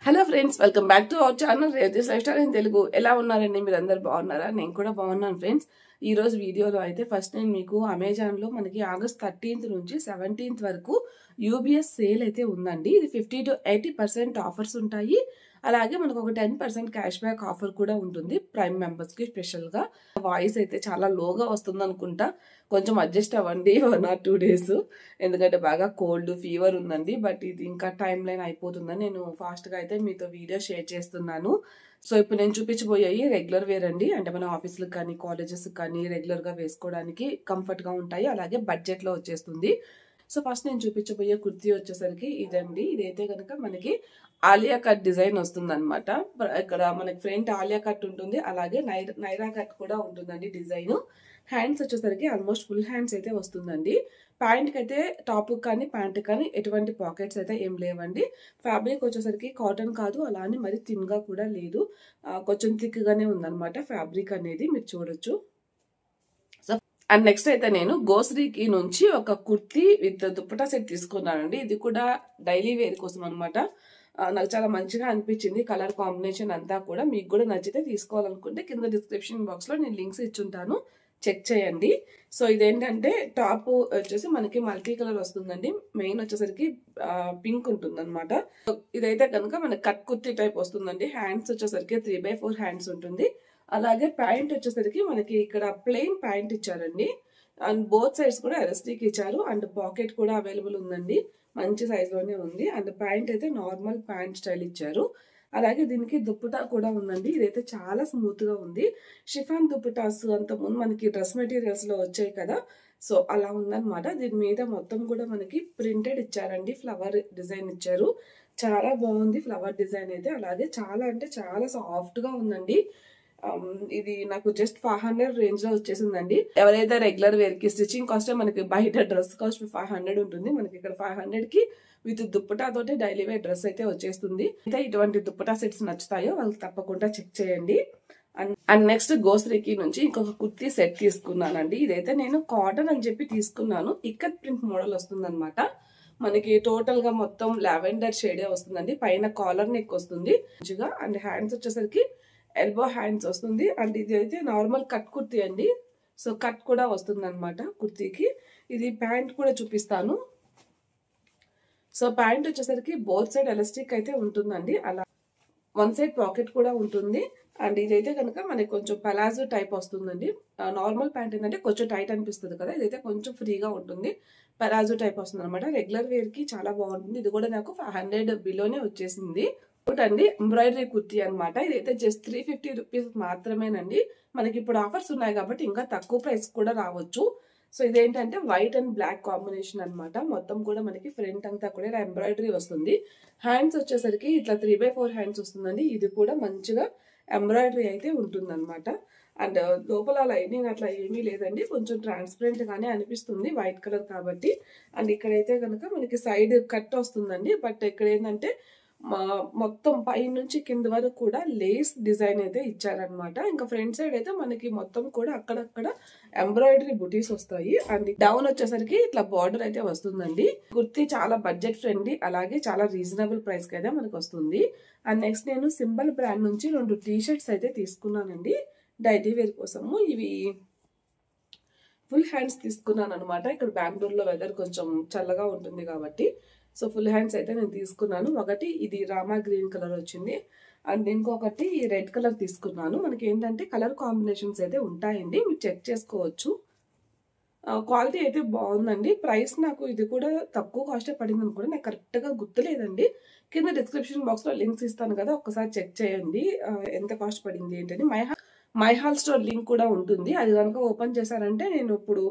Hello friends, welcome back to our channel Revathi's life style in Telugu. ఎలా ఉన్నారండి? మీరు అందరు బాగున్నారా? నేను కూడా బాగున్నాను ఫ్రెండ్స్. ఈ రోజు వీడియోలో అయితే ఫస్ట్ నేను మీకు అమెజాన్లో మనకి ఆగస్ట్ 13th నుంచి 17th వరకు యూబీఎస్ సేల్ అయితే ఉందండి. ఇది 50 to 80% ఆఫర్స్ ఉంటాయి. అలాగే మనకు ఒక 10% క్యాష్ బ్యాక్ ఆఫర్ కూడా ఉంటుంది ప్రైమ్ మెంబర్స్కి స్పెషల్గా. వాయిస్ అయితే చాలా లోగా వస్తుంది అనుకుంటా, కొంచెం అడ్జస్ట్ అవ్వండి 1 or 2 days, ఎందుకంటే బాగా కోల్డ్ ఫీవర్ ఉందండి. బట్ ఇది ఇంకా టైం లైన్ అయిపోతుందని నేను ఫాస్ట్గా అయితే మీతో వీడియో షేర్ చేస్తున్నాను. సో ఇప్పుడు నేను చూపించబోయాయి రెగ్యులర్ వేర్ అండి, అంటే మన ఆఫీసులకు కానీ కాలేజెస్కి కానీ రెగ్యులర్గా వేసుకోవడానికి కంఫర్ట్గా ఉంటాయి, అలాగే బడ్జెట్లో వచ్చేస్తుంది. సో ఫస్ట్ నేను చూపించబోయే కుర్తీ వచ్చేసరికి ఇదండి. ఇదైతే కనుక మనకి ఆలియా కట్ డిజైన్ వస్తుంది అనమాట. ఇక్కడ మనకి ఫ్రంట్ ఆలియా కట్ ఉంటుంది, అలాగే నైరా కట్ కూడా ఉంటుందండి డిజైన్. హ్యాండ్స్ వచ్చేసరికి ఆల్మోస్ట్ ఫుల్ హ్యాండ్స్ అయితే వస్తుందండి. ప్యాంట్కి అయితే టాప్ కానీ ప్యాంట్ కానీ ఎటువంటి పాకెట్స్ అయితే ఏం లేవండి. ఫ్యాబ్రిక్ వచ్చేసరికి కాటన్ కాదు, అలానే మరి థిన్గా కూడా లేదు, కొంచెం థిక్గానే ఉందన్నమాట ఫ్యాబ్రిక్ అనేది, మీరు చూడొచ్చు. అండ్ నెక్స్ట్ అయితే నేను గోసరికి నుంచి ఒక కుర్తీ విత్ దుప్పటా సెట్ తీసుకున్నానండి. ఇది కూడా డైలీ వేర్ కోసం అనమాట. నాకు చాలా మంచిగా అనిపించింది కలర్ కాంబినేషన్ అంతా కూడా. మీకు కూడా నచ్చితే తీసుకోవాలనుకుంటే కింద డిస్క్రిప్షన్ బాక్స్లో నేను లింక్స్ ఇచ్చుంటాను, చెక్ చేయండి. సో ఇదేంటంటే టాప్ వచ్చేసి మనకి మల్టీ కలర్ వస్తుందండి. మెయిన్ వచ్చేసరికి పింక్ ఉంటుంది అనమాట. ఇదైతే కనుక మనకి కట్ కుర్తీ టైప్ వస్తుందండి. హ్యాండ్స్ వచ్చేసరికి 3/4 హ్యాండ్స్ ఉంటుంది. అలాగే ప్యాంట్ వచ్చేసరికి మనకి ఇక్కడ ప్లెయిన్ ప్యాంట్ ఇచ్చారండి. అండ్ బోత్ సైడ్స్ కూడా ఎలాస్టిక్ ఇచ్చారు, అండ్ పాకెట్ కూడా అవైలబుల్ ఉందండి, మంచి సైజులోనే ఉంది. అండ్ ప్యాంట్ అయితే నార్మల్ ప్యాంట్ స్టైల్ ఇచ్చారు. అలాగే దీనికి దుప్పటా కూడా ఉందండి. ఇదైతే చాలా స్మూత్ గా ఉంది. షిఫాన్ దుప్పటాస్ అంతకుముందు మనకి డ్రెస్ మెటీరియల్స్ లో వచ్చాయి కదా, సో అలా ఉందన్నమాట. దీని మీద మొత్తం కూడా మనకి ప్రింటెడ్ ఇచ్చారండి, ఫ్లవర్ డిజైన్ ఇచ్చారు. చాలా బాగుంది ఫ్లవర్ డిజైన్ అయితే. అలాగే చాలా అంటే చాలా సాఫ్ట్ గా ఉందండి. ఇది నాకు జస్ట్ 500 రేంజ్ లో వచ్చేసిందండి. ఎవరైతే రెగ్యులర్ వేర్ కి స్టిచ్చింగ్ కాస్ట్ మనకి బయట డ్రెస్ కాస్ట్ 500 ఉంటుంది, మనకి ఇక్కడ 500 కి విత్ దుప్పటా తోటి డైలీ వేర్ డ్రెస్ అయితే వచ్చేస్తుంది. అయితే ఇటువంటి దుప్పటా సెట్స్ నచ్చుతాయో వాళ్ళకి తప్పకుండా చెక్ చేయండి. అండ్ నెక్స్ట్ గోసరికి నుంచి ఇంకొక కుర్తీ సెట్ తీసుకున్నానండి. ఇదైతే నేను కాటన్ అని చెప్పి తీసుకున్నాను. ఇక్కత్ ప్రింట్ మోడల్ వస్తుంది అనమాట. మనకి టోటల్ గా మొత్తం లావెండర్ షేడే వస్తుందండి. పైన కాలర్ నెక్ వస్తుంది మంచిగా. అండ్ హ్యాండ్స్ వచ్చేసరికి ఎల్బో హ్యాండ్స్ వస్తుంది. అండ్ ఇది అయితే నార్మల్ కట్ కుర్తీ అండి. సో కట్ కూడా వస్తుంది అనమాట కుర్తీకి. ఇది ప్యాంట్ కూడా చూపిస్తాను. సో ప్యాంట్ వచ్చేసరికి బోత్ సైడ్ ఎలాస్టిక్ అయితే ఉంటుందండి, అలా వన్ సైడ్ పాకెట్ కూడా ఉంటుంది. అండ్ ఇదైతే కనుక మనకి కొంచెం పలాజో టైప్ వస్తుందండి. నార్మల్ ప్యాంట్ ఏంటంటే కొంచెం టైట్ అనిపిస్తుంది కదా, ఇదైతే కొంచెం ఫ్రీగా ఉంటుంది, పలాజో టైప్ వస్తుంది అనమాట. రెగ్యులర్ వేర్ కి చాలా బాగుంటుంది. ఇది కూడా నాకు 500 బిలోనే వచ్చేసింది. అండి ఎంబ్రాయిడరీ కుర్తీ అనమాట. ఇదైతే జస్ట్ 350 రూపీస్ మాత్రమేనండి. మనకి ఇప్పుడు ఆఫర్స్ ఉన్నాయి కాబట్టి ఇంకా తక్కువ ప్రైస్ కూడా రావచ్చు. సో ఇదేంటంటే వైట్ అండ్ బ్లాక్ కాంబినేషన్ అనమాట. మొత్తం కూడా మనకి ఫ్రంట్ అంతా కూడా ఇలా ఎంబ్రాయిడరీ వస్తుంది. హ్యాండ్స్ వచ్చేసరికి ఇట్లా 3/4 హ్యాండ్స్ వస్తుందండి. ఇది కూడా మంచిగా ఎంబ్రాయిడరీ అయితే ఉంటుంది అనమాట. అండ్ లోపల లైనింగ్ అట్లా ఏమీ లేదండి, కొంచెం ట్రాన్స్పరెంట్ గానే అనిపిస్తుంది వైట్ కలర్ కాబట్టి. అండ్ ఇక్కడైతే కనుక మనకి సైడ్ కట్ వస్తుందండి. బట్ ఇక్కడ ఏంటంటే మొత్తం పై నుంచి కింద వరకు కూడా లేస్ డిజైన్ అయితే ఇచ్చారనమాట. ఇంకా ఫ్రంట్ సైడ్ అయితే మనకి మొత్తం కూడా అక్కడక్కడ ఎంబ్రాయిడరీ బుటీస్ వస్తాయి. అండ్ డౌన్ వచ్చేసరికి ఇట్లా బార్డర్ అయితే వస్తుందండి. కుర్తీ చాలా బడ్జెట్ ఫ్రెండ్లీ, అలాగే చాలా రీజనబుల్ ప్రైస్ కి అయితే మనకు వస్తుంది. అండ్ నెక్స్ట్ నేను సింబల్ బ్రాండ్ నుంచి 2 టీ-షర్ట్స్ అయితే తీసుకున్నానండి డైలీ వేర్ కోసము. ఇవి ఫుల్ హ్యాండ్స్ తీసుకున్నాను అనమాట. ఇక్కడ బెంగళూరులో వెదర్ కొంచెం చల్లగా ఉంటుంది కాబట్టి సో ఫుల్ హ్యాండ్స్ అయితే నేను తీసుకున్నాను. ఒకటి ఇది రామా గ్రీన్ కలర్ వచ్చింది, అండ్ ఇంకొకటి రెడ్ కలర్ తీసుకున్నాను. మనకి ఏంటంటే కలర్ కాంబినేషన్స్ అయితే ఉంటాయండి, మీరు చెక్ చేసుకోవచ్చు. క్వాలిటీ అయితే బాగుందండి. ప్రైస్ నాకు ఇది కూడా తక్కువ కాస్టే పడింది అనుకోండి, నాకు కరెక్ట్గా గుర్తులేదండి. కింద డిస్క్రిప్షన్ బాక్స్లో లింక్స్ ఇస్తాను కదా, ఒకసారి చెక్ చేయండి ఎంత కాస్ట్ పడింది ఏంటని. మై హాల్ స్టోర్ లింక్ కూడా ఉంటుంది, అది కనుక ఓపెన్ చేశారంటే నేను ఇప్పుడు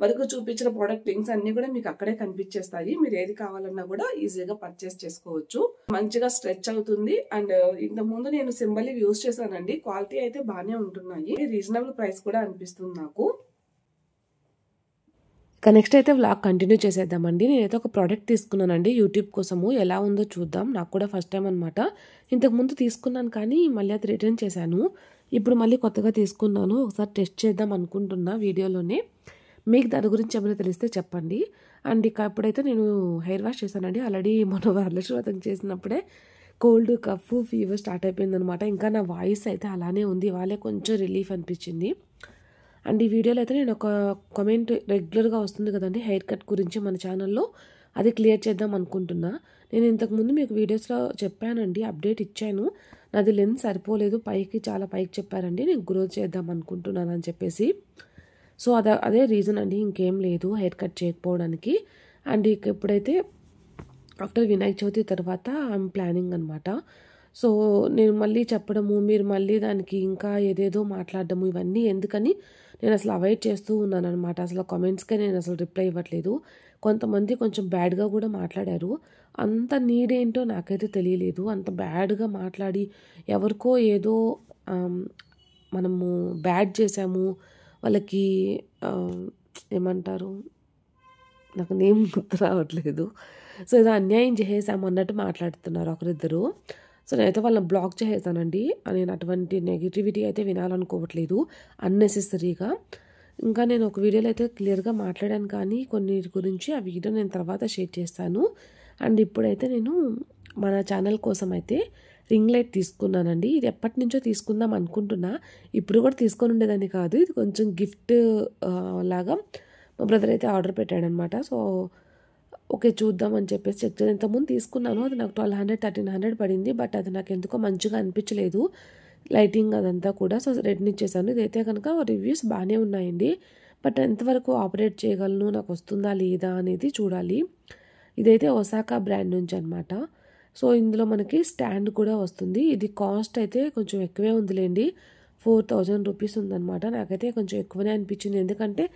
వరకు చూపించిన ప్రోడక్ట్ లింక్స్ అన్ని కూడా మీకు అక్కడే కనిపించేస్తాయి. మీరు ఏది కావాలన్నా కూడా ఈజీగా పర్చేస్ చేసుకోవచ్చు. మంచిగా స్ట్రెచ్ అవుతుంది. అండ్ ఇంత ముందు నేను సింబల్ యూజ్ చేశానండి, క్వాలిటీ అయితే బాగానే ఉంటున్నాయి, రీజనబుల్ ప్రైస్ కూడా అనిపిస్తుంది నాకు. ఇక నెక్స్ట్ అయితే వ్లాగ్ కంటిన్యూ చేసేద్దామండి. నేనైతే ఒక ప్రోడక్ట్ తీసుకున్నానండి యూట్యూబ్ కోసము, ఎలా ఉందో చూద్దాం. నాకు కూడా ఫస్ట్ టైం అనమాట. ఇంతకుముందు తీసుకున్నాను కానీ మళ్ళీ అది రిటర్న్ చేశాను. ఇప్పుడు మళ్ళీ కొత్తగా తీసుకున్నాను, ఒకసారి టెస్ట్ చేద్దాం అనుకుంటున్నా వీడియోలోనే. మీకు దాని గురించి ఏమైనా తెలిస్తే చెప్పండి. అండ్ ఇక ఇప్పుడైతే నేను హెయిర్ వాష్ చేశానండి. ఆల్రెడీ మన వరలక్ష్మి వ్రతం చేసినప్పుడే కోల్డ్ కఫ్ ఫీవర్ స్టార్ట్ అయిపోయిందనమాట. ఇంకా నా వాయిస్ అయితే అలానే ఉంది. వాళ్ళే కొంచెం రిలీఫ్ అనిపించింది. అండ్ ఈ వీడియోలో అయితే నేను ఒక కామెంట్ రెగ్యులర్గా వస్తుంది కదండి హెయిర్ కట్ గురించి మన ఛానల్లో, అది క్లియర్ చేద్దాం అనుకుంటున్నా. నేను ఇంతకుముందు మీకు వీడియోస్లో చెప్పానండి, అప్డేట్ ఇచ్చాను. నాది లెన్స్ సరిపోలేదు, చాలా పైకి చెప్పారండి, నేను గ్రోత్ చేద్దాం అనుకుంటున్నాను అని చెప్పేసి. సో అదే రీజన్ అండి, ఇంకేం లేదు హెయిర్ కట్ చేయకపోవడానికి. అండ్ ఇప్పుడైతే ఆఫ్టర్ వినాయక చవితి తర్వాత ఐఎమ్ ప్లానింగ్ అనమాట. సో నేను మళ్ళీ చెప్పడము, మీరు మళ్ళీ దానికి ఇంకా ఏదేదో మాట్లాడడము, ఇవన్నీ ఎందుకని నేను అసలు అవాయిడ్ చేస్తూ ఉన్నాను అనమాట. అసలు కామెంట్స్కే నేను అసలు రిప్లై ఇవ్వట్లేదు. కొంతమంది కొంచెం బ్యాడ్గా కూడా మాట్లాడారు. అంత నీడ్ ఏంటో నాకైతే తెలియలేదు. అంత బ్యాడ్గా మాట్లాడి ఎవరికో ఏదో మనము బ్యాడ్ చేసాము, వాళ్ళకి ఏమంటారు, నాకు నేమ్ గుర్తు రావట్లేదు. సో ఏదో అన్యాయం చేసేసాము అన్నట్టు మాట్లాడుతున్నారు ఒకరిద్దరు. సో నేనైతే వాళ్ళని బ్లాక్ చేసేసానండి. నేను అటువంటి నెగిటివిటీ అయితే వినాలనుకోవట్లేదు అన్నెసెసరీగా. ఇంకా నేను ఒక వీడియోలో అయితే క్లియర్గా మాట్లాడాను, కానీ కొన్ని గురించి ఆ వీడియో నేను తర్వాత షేర్ చేస్తాను. అండ్ ఇప్పుడైతే నేను మన ఛానల్ కోసం అయితే రింగ్ లైట్ తీసుకున్నానండి. ఇది ఎప్పటి నుంచో తీసుకుందాం అనుకుంటున్నా, ఇప్పుడు కూడా తీసుకొని ఉండేదాన్ని కాదు. ఇది కొంచెం గిఫ్ట్ లాగా మా బ్రదర్ అయితే ఆర్డర్ పెట్టాడనమాట. సో ఓకే చూద్దాం అని చెప్పేసి చెక్ చేసి ఇంతకుముందు తీసుకున్నాను. అది నాకు 1200 1300 పడింది. బట్ అది నాకు ఎందుకో మంచిగా అనిపించలేదు, లైటింగ్ అదంతా కూడా. సో రిటర్న్ ఇచ్చేసాను. ఇదైతే కనుక రివ్యూస్ బాగానే ఉన్నాయండి, బట్ ఎంతవరకు ఆపరేట్ చేయగలను, నాకు వస్తుందా లేదా అనేది చూడాలి. ఇదైతే ఒసాకా బ్రాండ్ నుంచి అనమాట. సో ఇందులో మనకి స్టాండ్ కూడా వస్తుంది. ఇది కాస్ట్ అయితే కొంచెం ఎక్కువే ఉందిలేండి, 4000 రూపీస్ ఉందన్నమాట. నాకైతే కొంచెం ఎక్కువనే అనిపించింది, ఎందుకంటే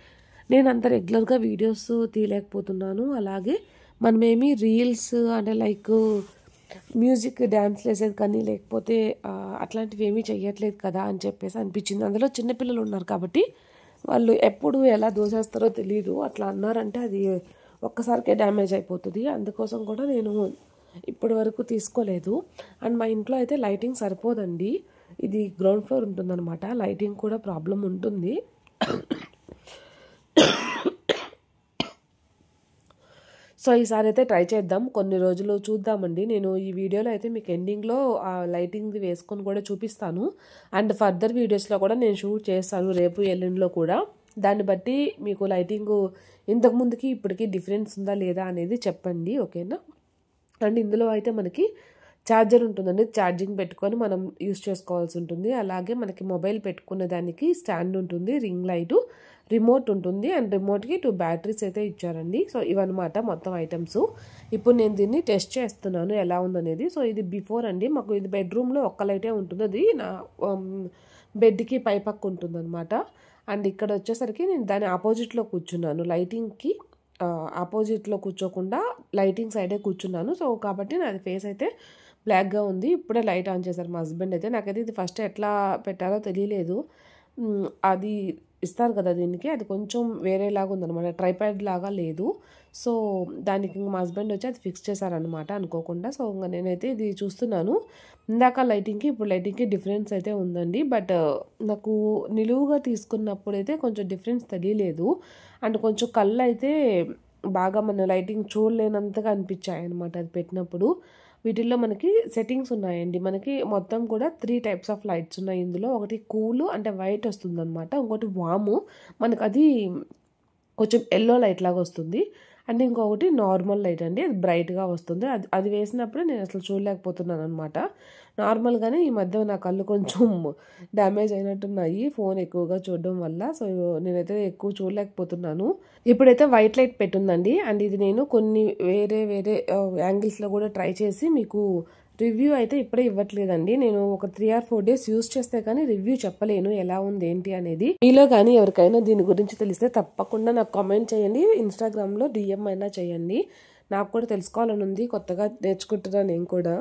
నేను అంత రెగ్యులర్గా వీడియోస్ తీయలేకపోతున్నాను. అలాగే మనమేమి రీల్స్ అంటే లైక్ మ్యూజిక్ డ్యాన్స్ వేసేది కానీ లేకపోతే అట్లాంటివి ఏమీ చెయ్యట్లేదు కదా అని చెప్పేసి అనిపించింది. అందులో చిన్నపిల్లలు ఉన్నారు కాబట్టి వాళ్ళు ఎప్పుడు ఎలా దోసేస్తారో తెలియదు. అట్లా అన్నారంటే అది ఒక్కసారికే డ్యామేజ్ అయిపోతుంది. అందుకోసం కూడా నేను ఇప్పటి వరకు తీసుకోలేదు. అండ్ మా ఇంట్లో అయితే లైటింగ్ సరిపోదండి, ఇది గ్రౌండ్ ఫ్లోర్ ఉంటుందన్నమాట. లైటింగ్ కూడా ప్రాబ్లం ఉంటుంది. సో ఈసారి అయితే ట్రై చేద్దాం, కొన్ని రోజులు చూద్దామండి. నేను ఈ వీడియోలో అయితే మీకు ఎండింగ్లో ఆ లైటింగ్ది వేసుకొని కూడా చూపిస్తాను. అండ్ ఫర్దర్ వీడియోస్లో కూడా నేను షూట్ చేస్తాను రేపు ఎల్లుండిలో కూడా. దాన్ని బట్టి మీకు లైటింగ్ ఇంతకుముందుకి ఇప్పటికీ డిఫరెన్స్ ఉందా లేదా అనేది చెప్పండి, ఓకేనా. అండ్ ఇందులో అయితే మనకి ఛార్జర్ ఉంటుందండి, ఛార్జింగ్ పెట్టుకొని మనం యూస్ చేసుకోవాల్సి ఉంటుంది. అలాగే మనకి మొబైల్ పెట్టుకునే దానికి స్టాండ్ ఉంటుంది, రింగ్ లైటు, రిమోట్ ఉంటుంది. అండ్ రిమోట్కి 2 బ్యాటరీస్ అయితే ఇచ్చారండి. సో ఇవన్నమాట మొత్తం ఐటమ్స్. ఇప్పుడు నేను దీన్ని టెస్ట్ చేస్తున్నాను ఎలా ఉందనేది. సో ఇది బిఫోర్ అండి, మాకు ఇది బెడ్రూమ్లో ఒక్క లైటే ఉంటుంది, అది నా బెడ్కి పైపక్క ఉంటుంది అనమాట. అండ్ ఇక్కడ వచ్చేసరికి నేను దాని ఆపోజిట్లో కూర్చున్నాను, లైటింగ్కి ఆపోజిట్లో కూర్చోకుండా లైటింగ్ సైడే కూర్చున్నాను. సో కాబట్టి నాది ఫేస్ అయితే బ్లాక్గా ఉంది. ఇప్పుడే లైట్ ఆన్ చేశారు మా హస్బెండ్ అయితే. నాకైతే ఇది ఫస్ట్ ఎట్లా పెట్టారో తెలియలేదు. అది ఇస్తారు కదా దీనికి, అది కొంచెం వేరేలాగా ఉందన్నమాట, ట్రైప్యాడ్ లాగా లేదు. సో దానికి మా హస్బెండ్ వచ్చి అది ఫిక్స్ చేశారనమాట అనుకోకుండా. సో ఇంకా నేనైతే ఇది చూస్తున్నాను. ఇందాక లైటింగ్కి ఇప్పుడు లైటింగ్కి డిఫరెన్స్ అయితే ఉందండి. బట్ నాకు నిలువుగా తీసుకున్నప్పుడు అయితే కొంచెం డిఫరెన్స్ తెలియలేదు. అండ్ కొంచెం కళ్ళు అయితే బాగా మన లైటింగ్ చూడలేనంతగా అనిపించాయి అనమాట అది పెట్టినప్పుడు. వీటిల్లో మనకి సెట్టింగ్స్ ఉన్నాయండి. మనకి మొత్తం కూడా 3 టైప్స్ ఆఫ్ లైట్స్ ఉన్నాయి ఇందులో. ఒకటి కూల్ అంటే వైట్ వస్తుంది అనమాట, ఇంకోటి వాము మనకు అది కొంచెం ఎల్లో లైట్ లాగా వస్తుంది. అండ్ ఇంకొకటి నార్మల్ లైట్ అండి, అది బ్రైట్గా వస్తుంది. అది వేసినప్పుడు నేను అసలు చూడలేకపోతున్నాను అనమాట. నార్మల్గానే ఈ మధ్య నా కళ్ళు కొంచెం డ్యామేజ్ అయినట్టున్నాయి ఫోన్ ఎక్కువగా చూడడం వల్ల. సో నేనైతే ఎక్కువ చూడలేకపోతున్నాను. ఇప్పుడైతే వైట్ లైట్ పెట్టుందండి. అండ్ ఇది నేను కొన్ని వేరే యాంగిల్స్లో కూడా ట్రై చేసి మీకు రివ్యూ అయితే ఇప్పుడే ఇవ్వట్లేదండి. నేను ఒక 3 or 4 days యూస్ చేస్తే కానీ రివ్యూ చెప్పలేను ఎలా ఉంది ఏంటి అనేది. మీలో కానీ ఎవరికైనా దీని గురించి తెలిస్తే తప్పకుండా నాకు కామెంట్ చేయండి, ఇన్స్టాగ్రామ్లో DM అయినా చేయండి. నాకు కూడా తెలుసుకోవాలని ఉంది, కొత్తగా నేర్చుకుంటున్నాను నేను కూడా.